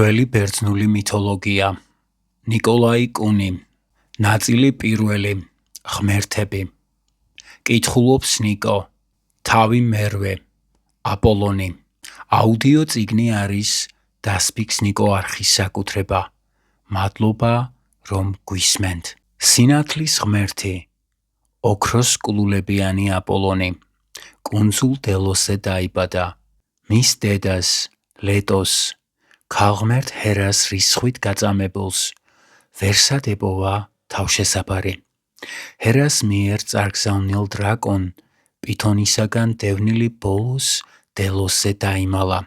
ძველი ბერძნული მითოლოგია. ნიკოლაი კუნი. ნაწილი პირველი. ღმერთები. კითხულობს ნიკო. თავი მერვე. აპოლონი. აუდიო წიგნი არის დასფიქს ნიკო არხის საკუთრება. მადლობა, რომ გვისმენთ. სინათლის ღმერთი. ოქროს კულულებიანი აპოლონი. კუნძულ დელოსზე დაიბადა. მის დედას, ლეტოს, ქალღმერთ ჰერას რისხვით გაწამებულს ვერსად ებოვა თავშესაფარი. ჰერას მიერ წარგზავნილ დრაკონ პითონისაგან დევნილი ბოლოს დელოსზე დაიმალა.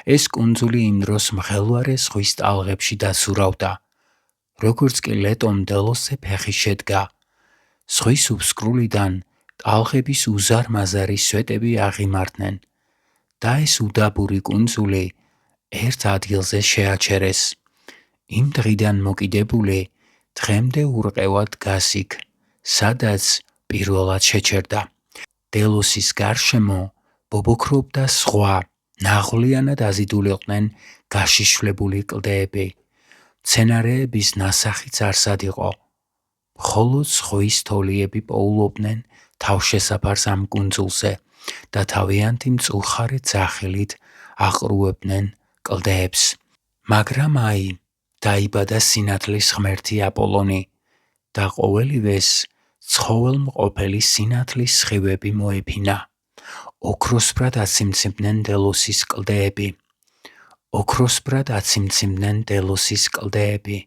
ეს კუნძული იმ დროს მღელვარე ზღვის ტალღებში დასურავდა. როგორც კი ლეტომ დელოსზე ფეხი შედგა, ზღვის უსკრულიდან ტალღების უზარმაზარი სვეტები აღიმარდნენ და ეს უდაბური კუნძული ერთ ადგილზე შეაჩერეს. იმ დღიდან მოკიდებული დღემდე ურყევად დგას იქ, სადაც პირველად შეჩერდა. დელოსის გარშემო ბობოქრობდა სხვა, ნაღვლიანად აზიდულიყვნენ გაშიშვლებული კლდეები. მცენარეების ნასახიც არსად იყო. მხოლოდ ზღვის თოლიები პოულობდნენ თავშესაფარს ამ კუნძულზე და თავიანთი მწუხარე ძახილით აყრუებდნენ კლდეებს. მაგრამ დაიბადა სინათლის ღმერთი აპოლონი და ყოველივეს ცხოველმყოფელი სინათლის სხივები მოეფინა. ოქროსბრად აციმციმდნენ დელოსის კლდეები. ოქროსბრად აციმციმდნენ დელოსის კლდეები.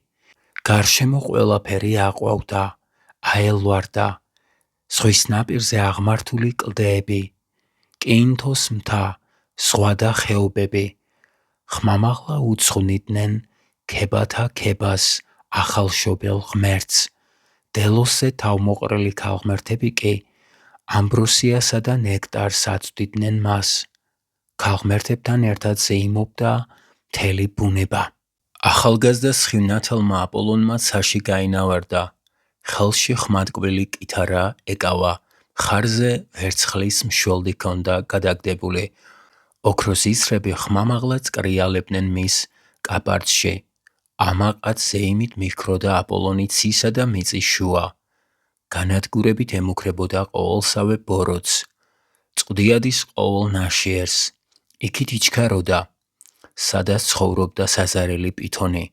გარშემო ყველაფერი აყვავდა, აელვარდა. ზღვის ნაპირზე აღმართული კლდეები, კინთოს მთა, ზღვა და ხეობები. ხმამაღლა უძღვნიდნენ ქებათა ქებას, ახალშობილ ღმერთს. დელოსზე თავმოყრილი ქალღმერთები კი ამბროსიასა და ნექტარს აწვდიდნენ მას. ქალღმერთებთან ერთად ზეიმობდა მთელი ბუნება. ახალგაზრდა სხივნათელმა აპოლონმა ცაში გაინავარდა. ხელში ხმატკბილი კითარა ეკავა, მხარზე ვერცხლის მშველდი ჰქონდა გადაგდებული. ოქროს ისრები ხმამაღლა წკრიალებდნენ მის კაპარდში. ამაყად ზეიმით მიჰქროდა აპოლონი ცისა და მიწის შუა. განადგურებით ემუქრებოდა ყოველსავე ბოროტს, წყვდიადის ყოველ ნაშიერს. იქით იჩქაროდა, სადაც ცხოვრობდა საზარელი პითონი,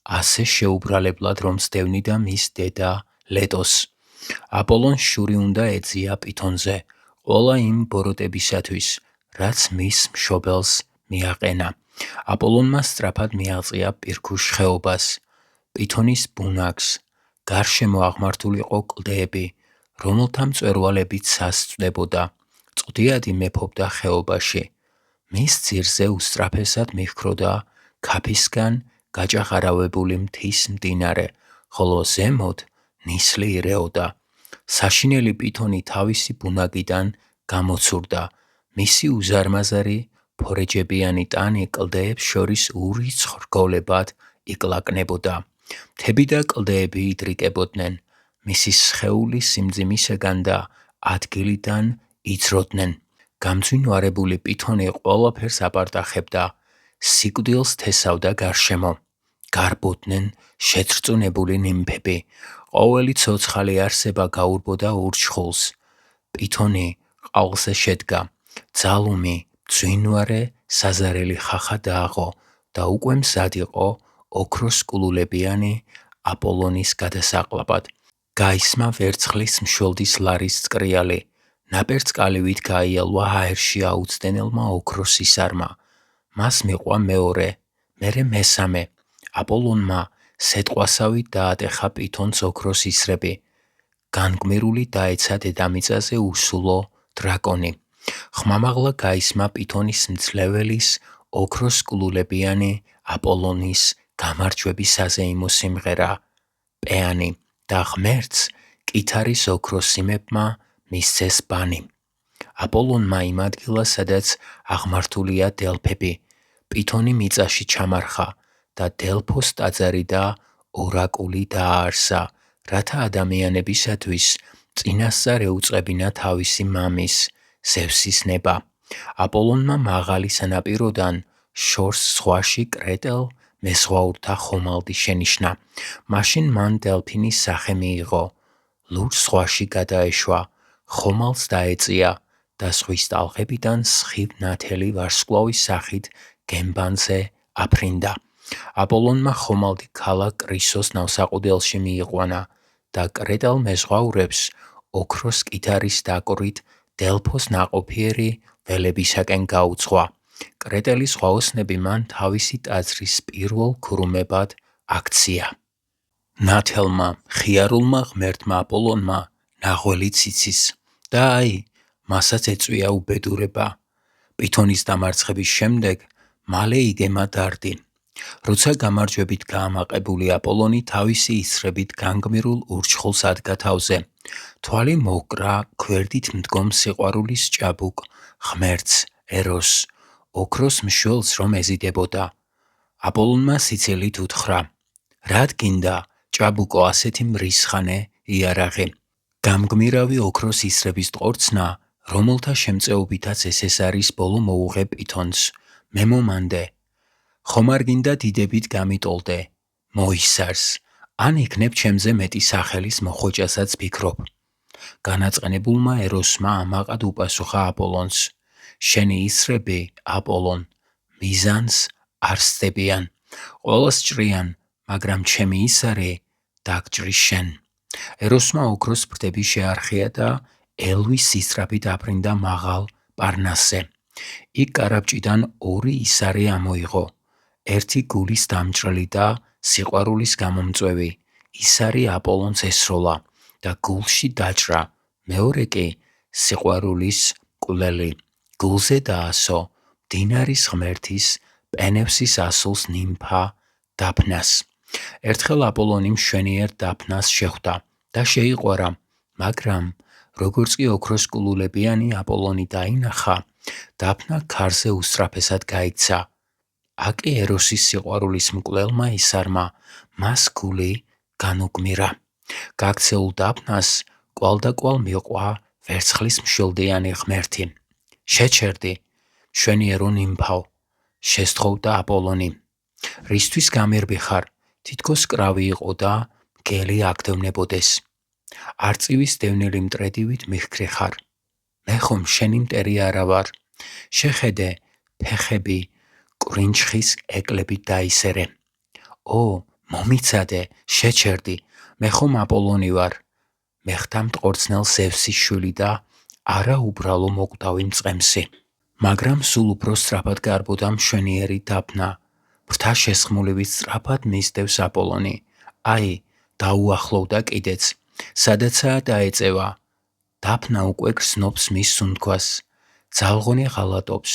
ასე შეუბრალებლად რომ სდევნიდა მის დედა ლეტოს. აპოლონს შური უნდა ეძია პითონზე ყველა იმ ბოროტებისათვის, რაც მის მშობელს მიაყენა. აპოლონმა სწრაფად მიაღწია პირქუშ ხეობას, პითონის ბუნაგს. გარშემო აღმართულიყო კლდეები, რომელთა მწვერვალებით სასწვდებოდა. წყვდიადი მეფობდა ხეობაში. მის ძირზე უსწრაფესად მიჰქროდა ქაფისგან გაჭაღარავებული მთის მდინარე, ხოლო ზემოთ ნისლი ირეოდა. საშინელი პითონი თავისი ბუნაგიდან გამოცურდა. მისი უზარმაზარი ფორეჯებიანი ტანი კლდეებს შორის ურიცხვ რგოლებად იკლაკნებოდა. მთები და კლდეები იდრიკებოდნენ. მისი სხეული სიმძიმისაგან და ადგილიდან იძროდნენ. გამძვინვარებული პითონი ყველაფერს აპარტახებდა, სიკვდილს თესავდა გარშემო. გარბოდნენ შეძრწუნებული ნიმფები. ყოველი ცოცხალი არსება გაურბოდა ურჩხულს. პითონი ყალზე შედგა. ძალუმი, მძვინვარე, საზარელი ხახა დააღო და უკვე მზად იყო ოქროს კულულებიანი აპოლონის გადასაყლაპად. გაისმა ვერცხლის მშველდის ლარის წკრიალი. ნაპერწკალივით გაიელვა აერში აუცდენელმა ოქროს ისარმა. მას მიყვა მეორე, მერე მესამე. აპოლონმა სეტყვასავით დაატეხა პითონს ოქროს ისრები. განგმირული დაეცა დედამიწაზე უსულო დრაკონი. ხმამაღლა გაისმა პითონის მძლეველის ოქროს კულულებიანი აპოლონის გამარჯვების საზეიმო სიმღერა პეანი და ღმერთს კითარის ოქროს სიმებმა მისცეს ბანი. აპოლონმა იმ ადგილას, სადაც აღმართულია დელფები, პითონი მიწაში ჩამარხა და დელფოს ტაძარი და ორაკული დააარსა, რათა ადამიანებისათვის წინასწარ ეუწყებინა თავისი მამის, ზევსის ნება. აპოლონმა მაღალი სანაპიროდან შორს ზღვაში კრეტელ მეზღვაურთა ხომალდი შენიშნა. მაშინ მან დელფინის სახე მიიღო, ლურჯ ზღვაში გადაეშვა, ხომალდს დაეწია და ზღვის ტალღებიდან სხივ ნათელი ვარსკვლავის სახით გემბანზე აფრინდა. აპოლონმა ხომალდი ქალაქ კრისოს ნავსაყუდელში მიიყვანა და კრეტელ მეზღვაურებს ოქროს კითარის დაკვრით დელფოს ნაყოფიერი ველებისაკენ გაუძღვა. კრეტელი ზღვაოსნები მან თავისი ტაძრის პირველ ქურუმებად აქცია. ნათელმა ხიარულმა ღმერთმა აპოლონმა ნაღველიც იცის და მასაც ეწვია უბედურება. პითონის დამარცხების შემდეგ მალე იგემა დარდი. როცა გამარჯვებით გაამაყებული აპოლონი თავისი ისრებით განგმირულ ურჩხულს ადგა თავზე, თვალი მოკრა ქვერდით მდგომ სიყვარულის ჭაბუკ ღმერთს ეროსს, ოქროს მშველს რომ ეზიდებოდა. აპოლონმა სიცილით უთხრა: რად გინდა ჭაბუკო ასეთი მრისხანე იარაღი? გამგმირავი ოქროს ისრების ტყორცნა, რომელთა შემწეობითაც ეს არის ბოლო მოუღე პითონს, მე მომანდე. ხომ არ გინდა დიდებით გამიტოლდე, მოისარს, ან იქნებ ჩემზე მეტი სახელის მოხვეჭასაც ფიქრობ. განაწყენებულმა ეროსმა ამაყად უპასუხა აპოლონს: შენი ისრები, აპოლონ, მიზანს არ სდებიან, ყველას ჭრიან, მაგრამ ჩემი ისარი დაგჭრის შენ. ეროსმა ოქროს ფრთები შეარხია და ელვის სისწრაფით აფრინდა მაღალ პარნასზე. იქ კარაბჭიდან ორი ისარი ამოიღო, ერთი გულის დამჭრელი და სიყვარულის გამომწვევი ისარი აპოლონს ესროლა და გულში დაჭრა, მეორე კი სიყვარულის კვლელი. გულზე დაასო მდინარის ღმერთის პენევსის ასულს ნიმფა დაფნას. ერთხელ აპოლონი მშვენიერ დაფნას შეხვდა და შეიყვარა, მაგრამ როგორც კი ოქროს კულულებიანი აპოლონი დაინახა, დაფნა ქარზე უსწრაფესად გაიქცა. აკი ეროსის სიყვარულის მკვლელმა ისარმა მას გული განუგმირა. გაქცეულ დაფნას კვალდაკვალ მიყვა ვერცხლის მშვილდიანი ღმერთი. შეჩერდი, მშვენიერო ნიმფაო, შესთხოვდა აპოლონი. რისთვის გამერბი ხარ? თითქოს კრავი იყო და მგელი აგდევნებოდეს. არწივის დევნილი მტრედივით მიხკრი ხარ. მე ხომ შენი მტერი არა ვარ. შეხედე, ფეხები კვრინჩხის ეკლებით დაისერე. მომიცადე, შეჩერდი, მე ხომ აპოლონი ვარ. მეხთა მტყორცნელ ზევსის შვილი და არა უბრალო მოკვდავი მწყემსი. მაგრამ სულ უფრო სწრაფად გარბოდა მშვენიერი დაფნა. ფრთა შესხმულივით სწრაფად მისდევს აპოლონი. დაუახლოვდა კიდეც, სადაცაა დაეწევა. დაფნა უკვე გრძნობს მის სუნთქვას. ძალღონი ღალატობს.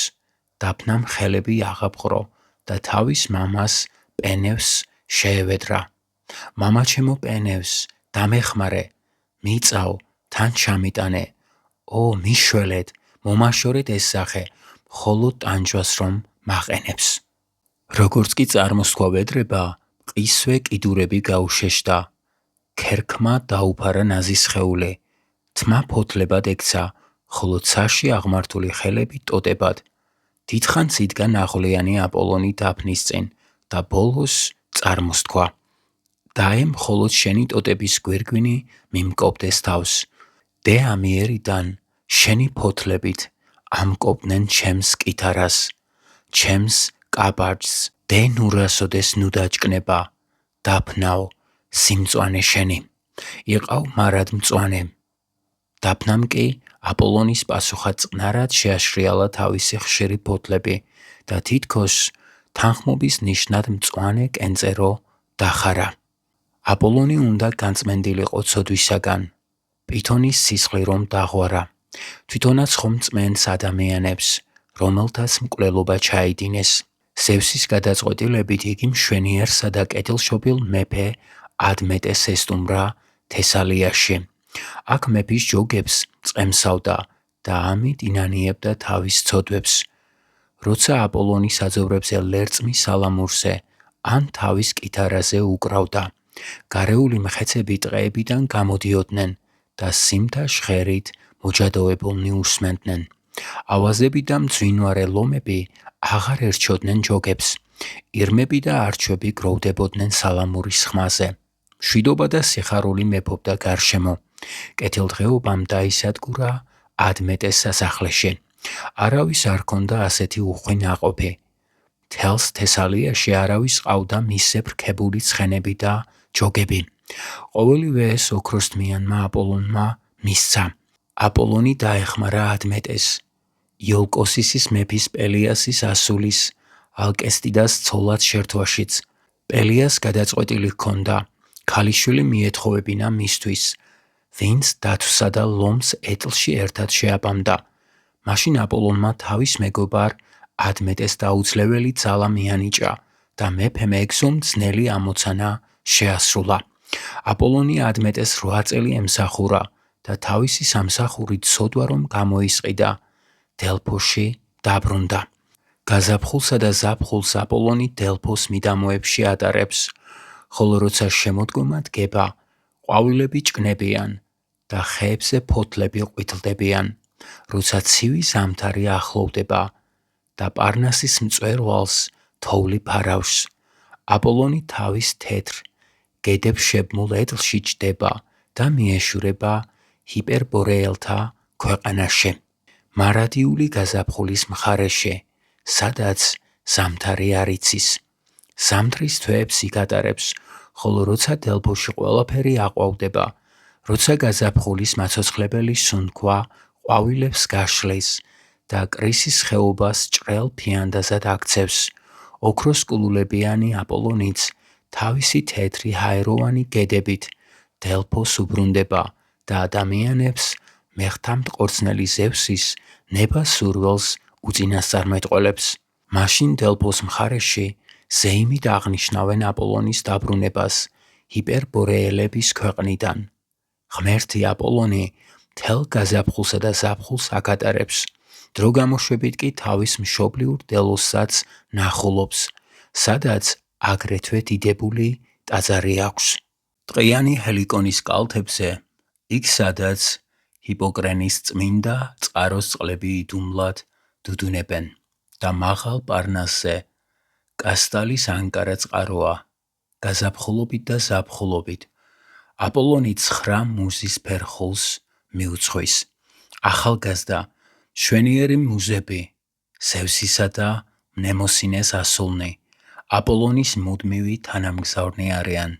დაფნამ ხელები აღაპყრო და თავის მამას პენევს შეევედრა. მამაჩემო პენევს, დამეხმარე, მიწავ, თან ჩამიტანე. მიშველეთ, მომაშორეთ ეს სახე, მხოლოდ ტანჯვას რომ მაყენებს. როგორც კი წარმოსთქვა ვედრება, მყისვე კიდურები გაუშეშდა. ქერქმა დაუფარა ნაზის სხეული. თმა ფოთლებად ექცა, ხოლო ცაში აღმართული ხელები ტოტებად. დიდხანს იდგა ნაღვლიანი აპოლონი დაფნის წინ და ბოლოს წარმოსთქვა. დაე მხოლოდ შენი ტოტების გვირგვინი მიმკობდეს თავს. დე ამიერიდან შენი ფოთლებით ამკობდნენ ჩემს კითარას, ჩემს კაბარჯს. დე ნურასოდეს ნუ დაჭკნება. დაფნაო, სიმწვანე შენი. იყავ მარად მწვანე. დაფნამ კი აპოლონის პასუხად წყნარად შეაშრიალა თავისი ხშირი ფოთლები და თითქოს თანხმობის ნიშნად მწვანე კენწერო დახარა. აპოლონი უნდა განწმენდილიყო ცოდვისაგან. პითონის სისხლი რომ დაღვარა. თვითონაც ხომ წმენს ადამიანებს, რომელთაც მკვლელობა ჩაიდინეს. ზევსის გადაწყვეტილებით იგი მშვენიერსა და კეთილშობილ მეფე ადმეტეს ესტუმრა თესალიაში. აქ მეფის ჯოგებს წემსავდა და ამით ინანიებდა თავის ცოდვებს. როცა აპოლონი საძოვრებზე ლერწმი სალამურზე ან თავის კითარაზე უკრავდა, გარეული მხეცები ტყეებიდან გამოდიოდნენ და სიმთა ჟღერით მოჯადოებულნი უსმენდნენ. ავაზები და მძვინვარე ლომები აღარ ერჩოდნენ ჯოგებს. ირმები და არჩვები გროვდებოდნენ სალამურის ხმაზე. მშვიდობა და სიხარული მეფობდა გარშემო. კეთილდღეობამ დაისადგურა ადმეტეს სასახლეში. არავის არ ჰქონდა ასეთი უხვი ნაყოფი. მთელს თესალიაში არავის ყავდა მისზე რქებული ცხენები და ჯოგები. ყოველივე ეს ოქროსთმიანმა აპოლონმა მისცა. აპოლონი დაეხმარა ადმეტეს. იოლკოსისის მეფის პელიასის ასულის ალკესტიდას ცოლად შერთვაშიც. პელიას გადაწყვეტილი ჰქონდა ქალიშვილი მიეთხოვებინა მისთვის, ვინც დათვსა და ლომს ეტლში ერთად შეაბამდა. მაშინ აპოლონმა თავის მეგობარ ადმეტეს დაუძლეველი ძალა მიანიჭა და მეფემ ეგზომ ძნელი ამოცანა შეასრულა. აპოლონი ადმეტეს 8 წელი ემსახურა და თავისი სამსახურით სოდვა რომ გამოისყიდა, დელფოში დაბრუნდა. გაზაფხულსა და ზაფხულს აპოლონი დელფოს მიდამოებში ატარებს, ხოლო როცა შემოდგომა დგება, ყვავილები ჭკნებიან და ხეებზე ფოთლები ყვითლდებიან, როცა ცივი ზამთარი ახლოვდება და პარნასის მწვერვალს თოვლი ფარავს, აპოლონი თავის თეთრ, გედებ-შებმულ ეტლში ჭდება და მიეშურება ჰიპერბორეელთა ქვეყანაში, მარადიული გაზაფხულის მხარეში, სადაც ზამთარი არ იცის. ზამთრის თვეებს იკატარებს, ხოლო როცა დელფოში ყველაფერი აყვავდება, როცა გაზაფხულის მაცოცხლებელი სუნთქვა ყვავილებს გაშლის და კრისის ხეობას ჭრელ ფიანდაზად აქცევს, ოქროსკულულებიანი აპოლონიც თავისი თეთრი ჰაეროვანი გედებით დელფოს უბრუნდება და ადამიანებს მეხთამტყორცნელი ზევსის ნება-სურველს უწინასწარმეტყველებს. მაშინ დელფოს მხარეში ზეიმით აღნიშნავენ აპოლონის დაბრუნებას ჰიპერბორეელების ქვეყნიდან. ღმერთი აპოლონი მთელ გაზაფხულსა და ზაფხულს აკატარებს, დრო გამოშვებით კი თავის მშობლიურ დელოსსაც ნახულობს, სადაც აგრეთვე დიდებული ტაძარი აქვს. ტყიანი ჰელიკონის კალთებზე, იქ სადაც ჰიპოკრენის წმინდა წყაროს წყლები იდუმლად დუდუნებენ და მაღალ პარნასზე კასტალის ანკარა წყაროა, გაზაფხულობით და ზაფხულობით, აპოლონი 9 მუზის ფერხულს მიუძღვის. ახალგაზრდა, მშვენიერი მუზები, ზევსისა და მნემოსინეს ასულნი, აპოლონის მუდმივი თანამგზავრნი არიან.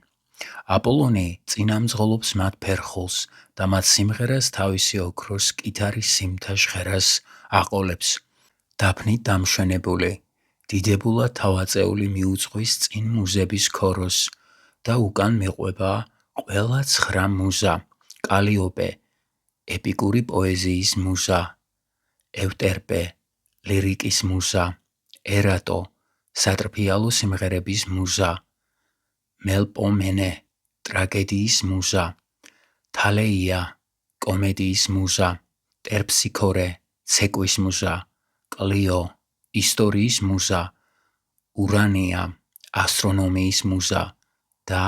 აპოლონი წინამძღოლობს მათ ფერხულს და მათ სიმღერას თავისი ოქროს კითარის სიმთა ჟღერას აყოლებს. დაფნით დამშვენებული, დიდებულად თავაწეული მიუძღვის წინ მუზების ქოროს და უკან მიყვება ყველა 9 მუზა, კალიოპე, ეპიკური პოეზიის მუზა, ევტერპე, ლირიკის მუზა, ერატო, სატრფიალო სიმღერების მუზა, მელპომენე, ტრაგედიის მუზა, თალეია, კომედიის მუზა, ტერფსიქორე, ცეკვის მუზა, კლიო, ისტორიის მუზა, ურანია, ასტრონომიის მუზა და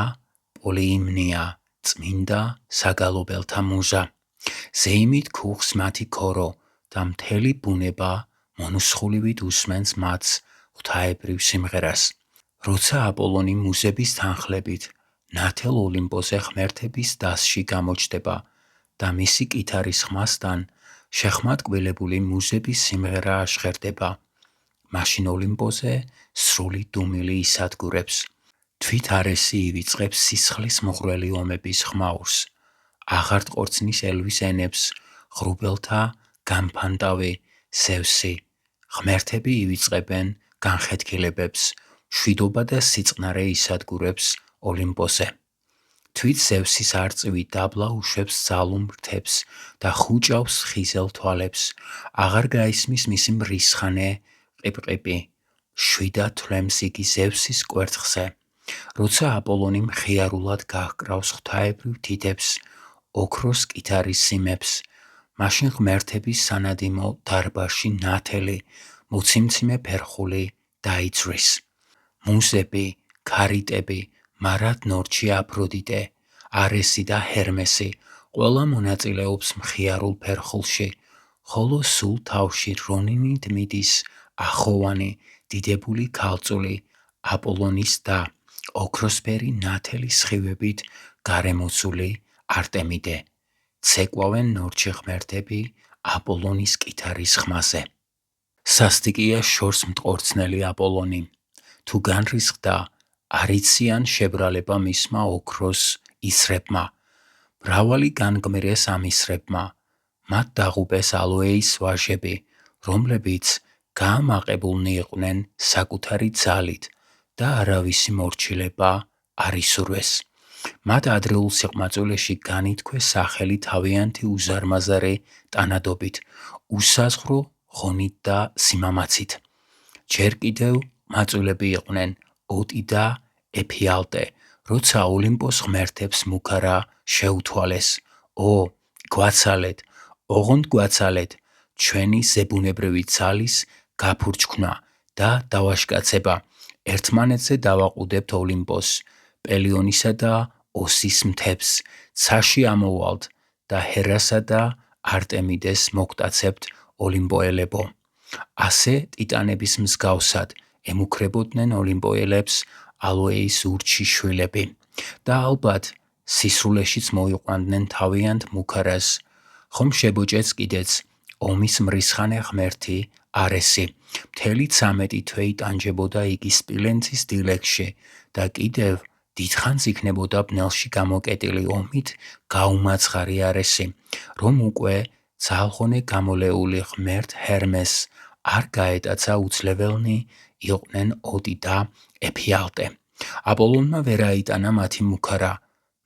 პოლიიმნია, წმინდა საგალობელთა მუზა. ზეიმით ქუხს მათი ქორო და მთელი ბუნება მონუსხულივით უსმენს მათს ღვთაებრივ სიმღერას. როცა აპოლონი მუზების თანხლებით ნათელ ოლიმპოზე ღმერთების დასში გამოჩნდება და მისი კითარის ხმასთან შეხმატკბილებული მუზების სიმღერა აშღერდება, მაშინ ოლიმპოზე სრული დუმილი ისადგურებს. თვით არესი ივიწყებს სისხლის მღვრელი ომების ხმაურს, აღარ ტყორცნის ელვის ენებს, ღრუბელთა გამფანტავი ზევსი. ღმერთები ივიწყებენ განხეთქილებებს, მშვიდობა და სიწყნარე ისადგურებს ოლიმპოზე. თვით ზევსის არწივი დაბლა უშვებს ძალუმ რთებს და ხუჭავს ხიზელ თვალებს, აღარ გაისმის მისი მრისხანე ყიპყიპი, შვიდად თვლემს იგი ზევსის კვერცხზე. როცა აპოლონი მხიარულად გაჰკრავს ღვთაებრივ დიდებს, ოქროს კითარის სიმებს, მაშინ ღმერთების სანადიმო დარბაზში ნათელი, მოციმციმე ფერხული დაიძვრის. მუზები, ქარიტები, მარად ნორჩი აფროდიტე, არესი და ჰერმესი ყველა მონაწილეობს მხიარულ ფერხულში, ხოლო სულ თავში რონინით მიდის ახოვანი დიდებული ქალწული აპოლონის და ოქროსფერი ნათელი სხივებით გარემოცული არტემიდე. ცეკვავენ ნორჩი ღმერთები აპოლონის კითარის ხმაზე. სასტიკია შორს მტყორცნელი აპოლონი. თუ განრისხდა, არიციან შებრალება მისმა ოქროს ისრებმა. მრავალი განგმირეს ამ ისრებმა. მათ დაღუპეს ალოეის ვაჟები, რომლებიც გაამაყებულნი იყვნენ საკუთარი ძალით და არავისი მორჩილება არ ისურვეს. მათ ადრეულ სიყვმაწვილეში განითქვეს სახელი თავიანთი უზარმაზარი ტანადობით, უსაზღვრო ღონით და სიმამაცით. ჯერ კიდევ მაწვილები იყვნენ ოტი და ეფიალტე, როცა ოლიმპოს ღმერთებს მუქარა შეუთვალეს. ო, გვაცალეთ, ოღონდ გვაცალეთ, ჩვენი ზებუნებრივი ძალის გაფურჩქნა და დავაშკაცება. ერთმანეთზე დავაყუდებთ ოლიმპოს, პელიონისა და ოსის მთებს, ცაში ამოვალთ და ჰერასა და არტემიდეს მოგტაცებთ ოლიმპოელებო. ასე ტიტანების მსგავსად ემუქრებოდნენ ოლიმპოელებს ალოეის ურჩი შვილები და ალბათ სისრულეშიც მოიყვანდნენ თავიანთ მუქარას. ხომ შებოჭეც კიდეც ომის მრისხანე ღმერთი არესი. მთელი 13 თვე იტანჯებოდა იგი სპილენძის დილეგში და კიდევ დიდხანს იქნებოდა ბნელში გამოკეტილი ომით გაუმაცხარი არესი, რომ უკვე ძალღონე გამოლეული ღმერთ ჰერმეს არ გაეტაცა უცლებელნი იყვნენ ოტი და ეფიალტე. აპოლონმა ვერ აიტანა მათი მუქარა.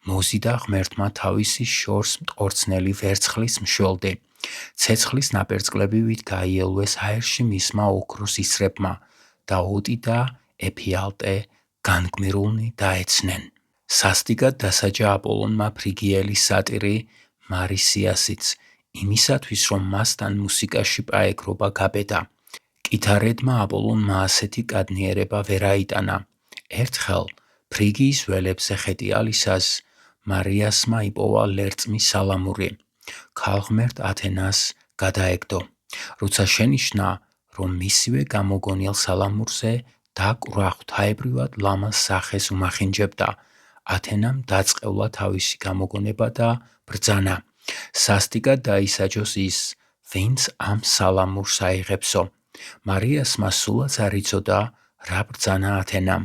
მოზიდა ღმერთმა თავისი შორს მტყორცნელი ვერცხლის მშველდი. ცეცხლის ნაპერწკლებივით გაიელვეს აერში მისმა ოქროს ისრებმა და ოტი და ეფიალტე განგმირულნი დაეცნენ. სასტიკად დასაჯა აპოლონმა ფრიგიელი სატირი მარისიასიც, იმისათვის რომ მასთან მუსიკაში პაეკრობა გაბედა. კითარედმა აპოლონმა ასეთი კადნიერება ვერ აიტანა. ერთხელ ფრიგიის ველებზე ხეტიალისას მარიასმა იპოვა ლერწმის სალამური. ქალღმერთ ათენას გადაეგდო. როცა შენიშნა, რომ მისივე გამოგონილ სალამურზე დაკვრა ღვთაებრივად ლამაზ სახეს უმახინჯებდა, ათენამ დაწყევლა თავისი გამოგონება და ბრძანა. სასტიკად დაისაჯოს ის, ვინც ამ სალამურს აიღებსო. მარიასმა სულაც არ იცოდა, რა ბრძანა ათენამ.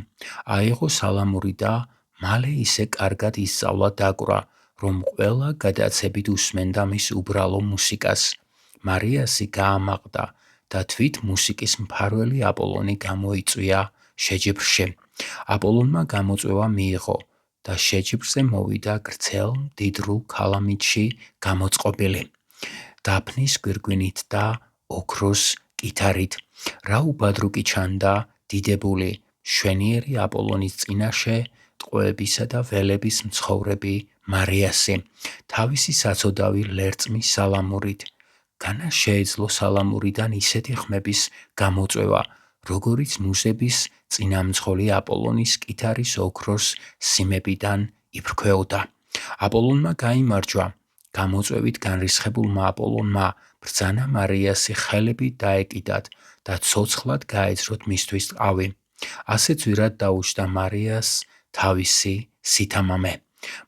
აიღო სალამური და მალე ისე კარგად ისწავლა დაკვრა, რომ ყველა გადაცებით უსმენდა მის უბრალო მუსიკას. მარიასი გაამაყდა და თვით მუსიკის მფარველი აპოლონი გამოიწვია შეჯიბრში. აპოლონმა გამოწვევა მიიღო და შეჯიბრზე მოვიდა გრძელ მდიდრულ ქალამიდში გამოწყობილი, დაფნის გვირგვინით და ოქროს კითარით. რა უბადრუკი ჩანდა დიდებული, შვენიერი აპოლონის წინაშე ტყვეებისა და ველების მცხოვრები მარიასი, თავისი საცოდავი ლერწმის სალამურით. განა შეეძლო სალამურიდან ისეთი ხმების გამოწვევა, როგორიც მუსების წინამძღოლი აპოლონის კითარის ოქროს სიმებიდან იფრქვეოდა. აპოლონმა გაიმარჯვა. გამოწვევით განრისხებულმა აპოლონმა ბრძანა მარიასი ხელებით დაეკიდათ და ცოცხლად გაეძროთ მისთვის ტყავი. ასე ძვირად დაუჯდა მარიას თავისი სითამამე.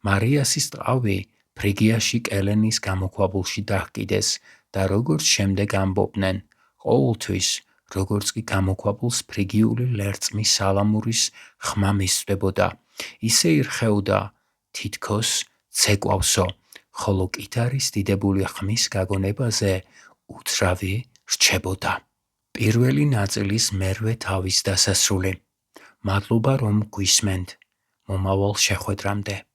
მარიასის ტყავი ფრიგიაში კელენის გამოქვაბულში დაჰკიდეს და როგორც შემდეგ ამბობდნენ, ყოველთვის როგორც კი გამოქვაბულს ფრიგიული ლერწმის სალამურის ხმა მისწვდებოდა, ისე ირხეოდა თითქოს ცეკვავსო, ხოლო კითარის დიდებული ხმის გაგონებაზე უძრავი რჩებოდა. პირველი ნაწილის მერვე თავის დასასრული. მადლობა რომ გვისმენთ. მომავალ შეხვედრამდე.